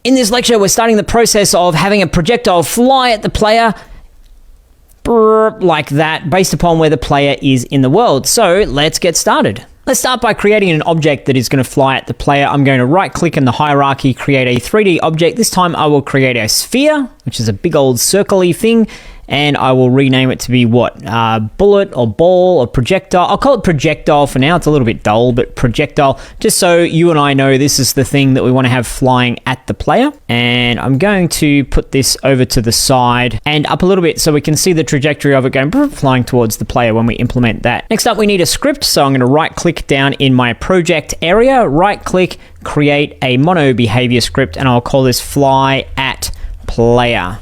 In this lecture, we're starting the process of having a projectile fly at the player like that, based upon where the player is in the world. So let's get started. Let's start by creating an object that is going to fly at the player. I'm going to right-click in the hierarchy, create a 3D object. This time I will create a sphere, which is a big old circle-y thing, and I will rename it to be what? Bullet or ball or projectile. I'll call it projectile for now. It's a little bit dull, but projectile, just so you and I know this is the thing that we want to have flying at the player. And I'm going to put this over to the side and up a little bit so we can see the trajectory of it going flying towards the player when we implement that. Next up, we need a script. So I'm going to right-click down in my project area, right-click, create a mono behavior script, and I'll call this fly at player.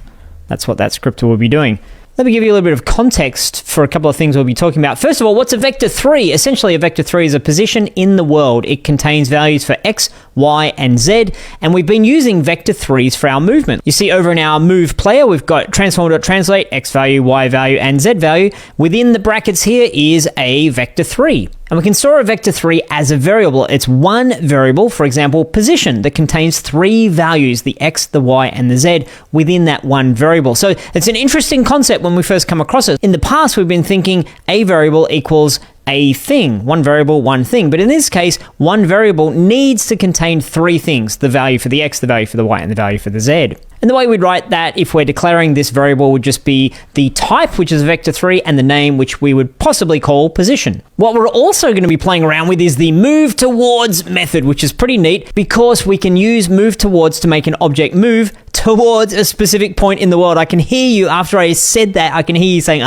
That's what that script will be doing. Let me give you a little bit of context for a couple of things we'll be talking about. First of all, what's a vector 3? Essentially, a vector 3 is a position in the world. It contains values for x, y, and z, and we've been using vector 3s for our movement. You see over in our move player, we've got transform.translate, x value, y value, and z value. Within the brackets here is a vector 3. And we can store a vector 3 as a variable. It's one variable, for example, position, that contains 3 values, the x, the y, and the z, within that one variable. So it's an interesting concept when we first come across it. In the past, we've been thinking a variable equals a thing, one variable, one thing. But in this case, one variable needs to contain 3 things, the value for the x, the value for the y, and the value for the z. And the way we'd write that, if we're declaring this variable, would just be the type, which is vector 3, and the name, which we would possibly call position. What we're also going to be playing around with is the move towards method, which is pretty neat because we can use move towards to make an object move towards a specific point in the world. I can hear you, after I said that, I can hear you saying,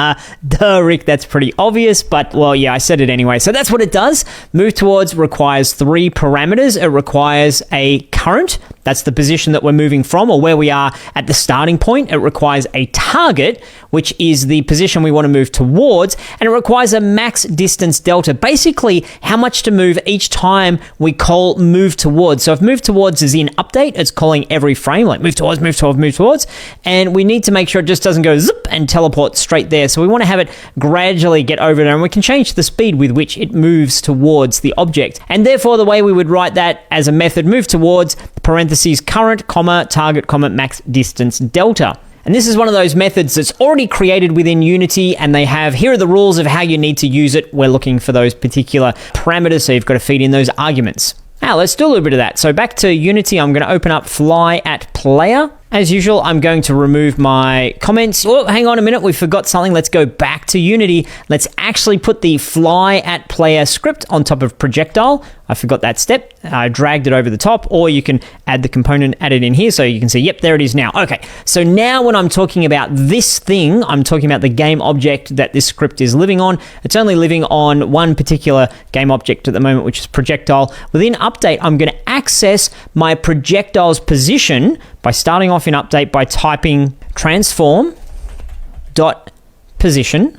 duh, Rick, that's pretty obvious, but well, yeah, I said it anyway. So that's what it does. Move towards requires 3 parameters. It requires a current. That's the position that we're moving from, or where we are at the starting point. It requires a target, which is the position we want to move towards, and it requires a max distance delta, basically how much to move each time we call move towards. So if move towards is in update, it's calling every frame, like move towards, move towards, move towards, and we need to make sure it just doesn't go zip and teleport straight there. So we want to have it gradually get over there, and we can change the speed with which it moves towards the object. And therefore, the way we would write that as a method, move towards, parentheses, current, comma, target, comma, max distance delta. And this is one of those methods that's already created within Unity, and they have, here are the rules of how you need to use it. We're looking for those particular parameters, so you've got to feed in those arguments. Now, let's do a little bit of that. So back to Unity, I'm going to open up fly at player. As usual, I'm going to remove my comments. Oh, hang on a minute, we forgot something. Let's go back to Unity. Let's actually put the fly at player script on top of projectile. I forgot that step. I dragged it over the top, or you can add the component, add it in here so you can see, yep, there it is now. Okay, so now when I'm talking about this thing, I'm talking about the game object that this script is living on. It's only living on one particular game object at the moment, which is projectile. Within update, I'm going to access my projectile's position by starting off in update by typing transform.position.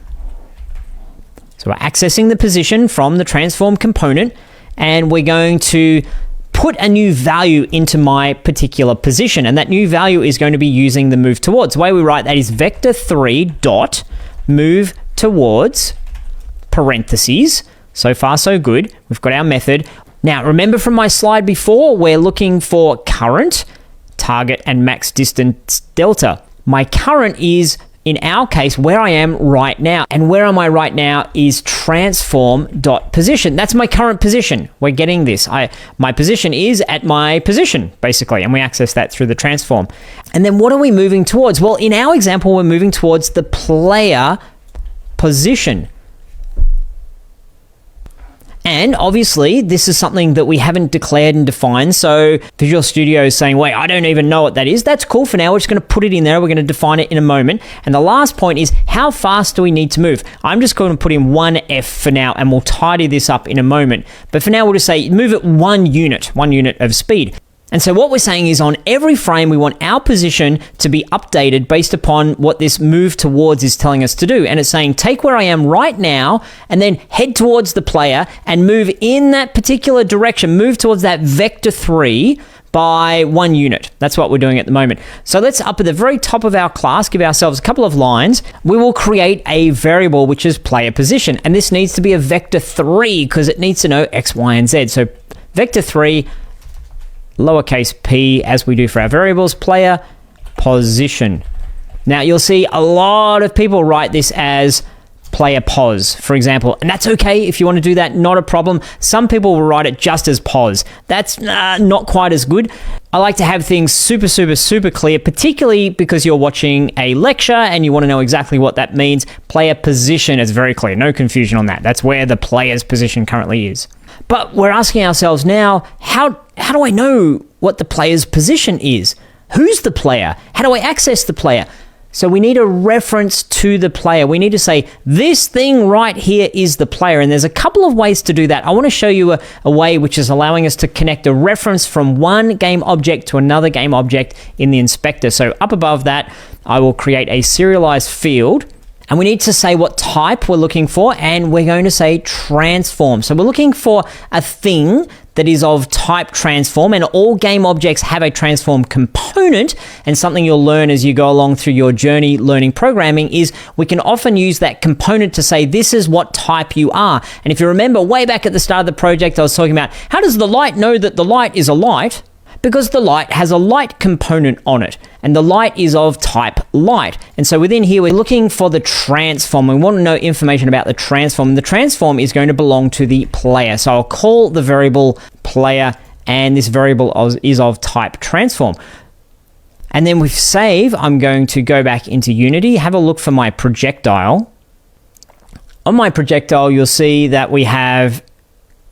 So we're accessing the position from the transform component, and we're going to put a new value into my particular position, and that new value is going to be using the move towards. The way we write that is vector3 dot move towards parentheses. So far, so good. We've got our method. Now, remember from my slide before, we're looking for current, target, and max distance delta. My current is, in our case, where I am right now. And where am I right now is transform.position. That's my current position. We're getting this. My position is at my position, basically, and we access that through the transform. And then what are we moving towards? Well, in our example, we're moving towards the player position. And obviously, this is something that we haven't declared and defined. So Visual Studio is saying, wait, I don't even know what that is. That's cool for now. We're just going to put it in there. We're going to define it in a moment. And the last point is, how fast do we need to move? I'm just going to put in 1F for now, and we'll tidy this up in a moment. But for now, we'll just say move at 1 unit of speed. And so what we're saying is, on every frame, we want our position to be updated based upon what this move towards is telling us to do. And it's saying, take where I am right now and then head towards the player and move in that particular direction, move towards that vector 3 by 1 unit. That's what we're doing at the moment. So let's, up at the very top of our class, give ourselves a couple of lines. We will create a variable which is player position. And this needs to be a vector 3 because it needs to know X, Y, and Z. So vector 3 lowercase p, as we do for our variables, player position. Now, you'll see a lot of people write this as player pos, for example, and that's okay if you want to do that, not a problem. Some people will write it just as pos. That's not quite as good. I like to have things super, super, super clear, particularly because you're watching a lecture and you want to know exactly what that means. Player position is very clear, no confusion on that. That's where the player's position currently is. But we're asking ourselves now, how do I know what the player's position is? Who's the player? How do I access the player? So we need a reference to the player. We need to say, this thing right here is the player. And there's a couple of ways to do that. I want to show you a way which is allowing us to connect a reference from one game object to another game object in the inspector. So up above that, I will create a serialized field. And we need to say what type we're looking for, and we're going to say transform. So we're looking for a thing that is of type transform, and all game objects have a transform component. And something you'll learn as you go along through your journey learning programming is we can often use that component to say this is what type you are. And if you remember way back at the start of the project, I was talking about how does the light know that the light is a light? Because the light has a light component on it, and the light is of type light. And so within here, we're looking for the transform. We want to know information about the transform. The transform is going to belong to the player. So I'll call the variable player, and this variable is of type transform. And then with save, I'm going to go back into Unity, have a look for my projectile. On my projectile, you'll see that we have,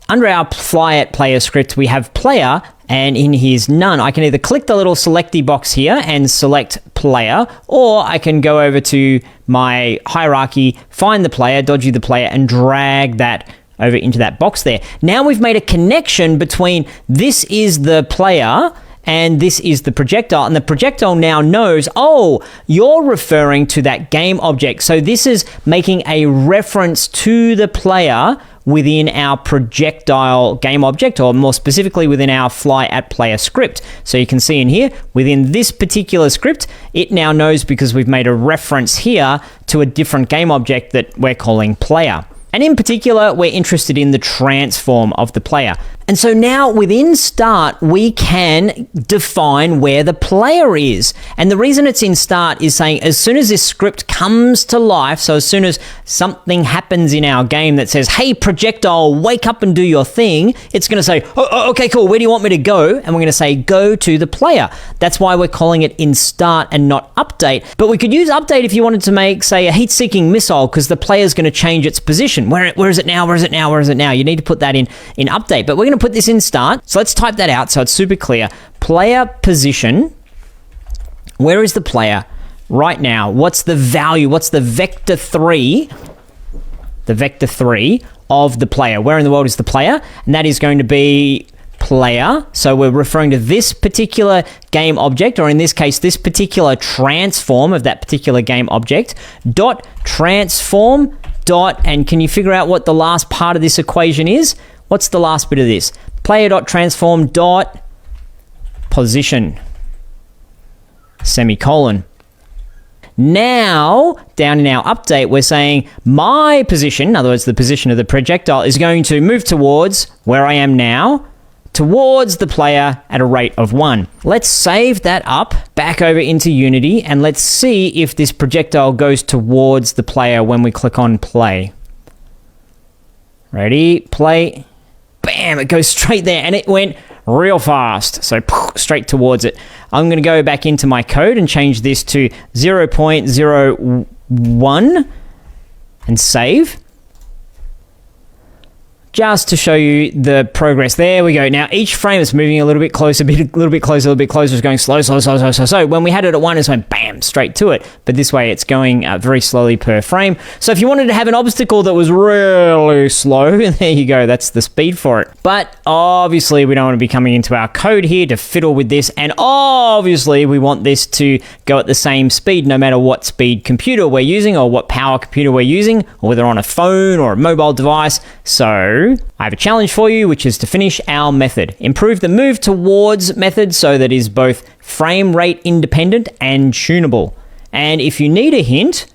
under our fly at player script, we have player, and in here's none. I can either click the little selecty box here and select player, or I can go over to my hierarchy, find the player, dodgy the player, and drag that over into that box there. Now we've made a connection between this is the player and this is the projectile, and the projectile now knows, oh, you're referring to that game object. So this is making a reference to the player within our projectile game object, or more specifically within our fly at player script. So you can see in here, within this particular script, it now knows because we've made a reference here to a different game object that we're calling player. And in particular, we're interested in the transform of the player. And so now within start, we can define where the player is. And the reason it's in start is saying as soon as this script comes to life, so as soon as something happens in our game that says, hey, projectile, wake up and do your thing, it's going to say, oh, okay, cool, where do you want me to go? And we're going to say, go to the player. That's why we're calling it in start and not update. But we could use update if you wanted to make, say, a heat-seeking missile, because the player's going to change its position. Where is it now? Where is it now? Where is it now? You need to put that in update. But we're going to put this in start. So let's type that out so it's super clear. Player position. Where is the player right now? What's the value? What's the vector 3? The vector 3 of the player. Where in the world is the player? And that is going to be player. So we're referring to this particular game object, or in this case, this particular transform of that particular game object. Dot transform dot, and can you figure out what the last part of this equation is? What's the last bit of this? Player.transform dot position, semicolon. Now, down in our update, we're saying my position, in other words, the position of the projectile, is going to move towards where I am now, towards the player at a rate of 1. Let's save that up, back over into Unity, and let's see if this projectile goes towards the player when we click on play. Ready? Play. Bam! It goes straight there, and it went real fast. So straight towards it. I'm going to go back into my code and change this to 0.01 and save. Just to show you the progress. There we go. Now each frame is moving a little bit closer, a little bit closer, It's going slow. So when we had it at 1, it went bam, straight to it. But this way it's going very slowly per frame. So if you wanted to have an obstacle that was really slow, there you go. That's the speed for it. But obviously we don't want to be coming into our code here to fiddle with this. And obviously we want this to go at the same speed, no matter what speed computer we're using or what power computer we're using, or whether on a phone or a mobile device. So I have a challenge for you, which is to finish our method. Improve the move towards method so that it is both frame rate independent and tunable. And if you need a hint,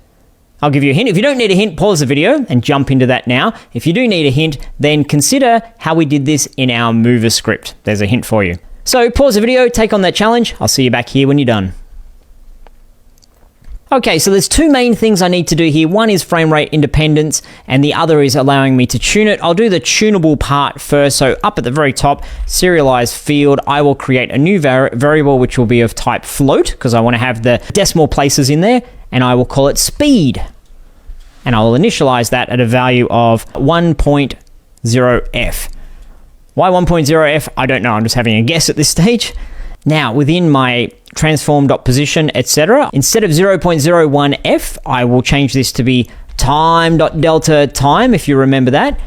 I'll give you a hint. If you don't need a hint, pause the video and jump into that now. If you do need a hint, then consider how we did this in our mover script. There's a hint for you. So pause the video, take on that challenge. I'll see you back here when you're done. Okay, so there's two main things I need to do here. One is frame rate independence, and the other is allowing me to tune it. I'll do the tunable part first. So up at the very top, serialized field, I will create a new variable, which will be of type float, because I want to have the decimal places in there, and I will call it speed. And I will initialize that at a value of 1.0f. Why 1.0f? I don't know. I'm just having a guess at this stage. Now, within my transform.position, etc., instead of 0.01f, I will change this to be Time.deltaTime, if you remember that,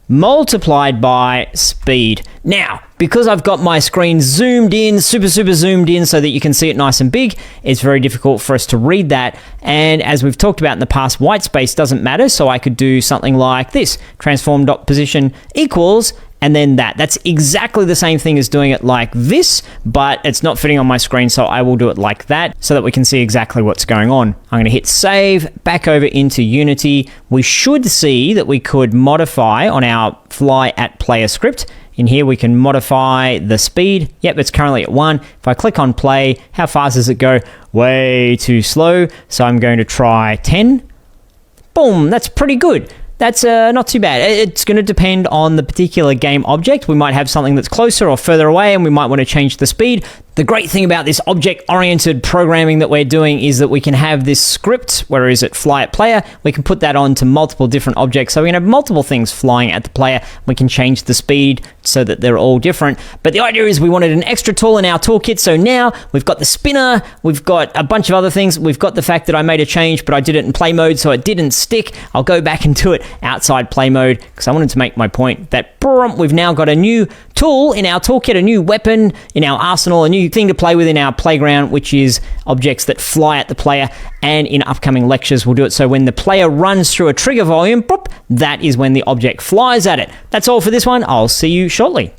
multiplied by speed. Now, because I've got my screen zoomed in, super zoomed in so that you can see it nice and big, it's very difficult for us to read that. And as we've talked about in the past, white space doesn't matter, so I could do something like this, transform.position equals, and then that. That's exactly the same thing as doing it like this, but it's not fitting on my screen, so I will do it like that so that we can see exactly what's going on. I'm going to hit save, back over into Unity. We should see that we could modify on our fly at player script. In here, we can modify the speed. Yep, it's currently at 1. If I click on play, how fast does it go? Way too slow. So I'm going to try 10. Boom, that's pretty good. That's not too bad. It's going to depend on the particular game object. We might have something that's closer or further away, and we might want to change the speed. The great thing about this object-oriented programming that we're doing is that we can have this script, where is it, fly at player, we can put that onto multiple different objects. So we can have multiple things flying at the player. We can change the speed so that they're all different. But the idea is we wanted an extra tool in our toolkit. So now we've got the spinner, we've got a bunch of other things. We've got the fact that I made a change, but I did it in play mode, so it didn't stick. I'll go back and do it outside play mode because I wanted to make my point that we've now got a new tool in our toolkit, a new weapon in our arsenal, a new thing to play with in our playground, which is objects that fly at the player. And in upcoming lectures, we'll do it so when the player runs through a trigger volume, that is when the object flies at it. That's all for this one. I'll see you shortly.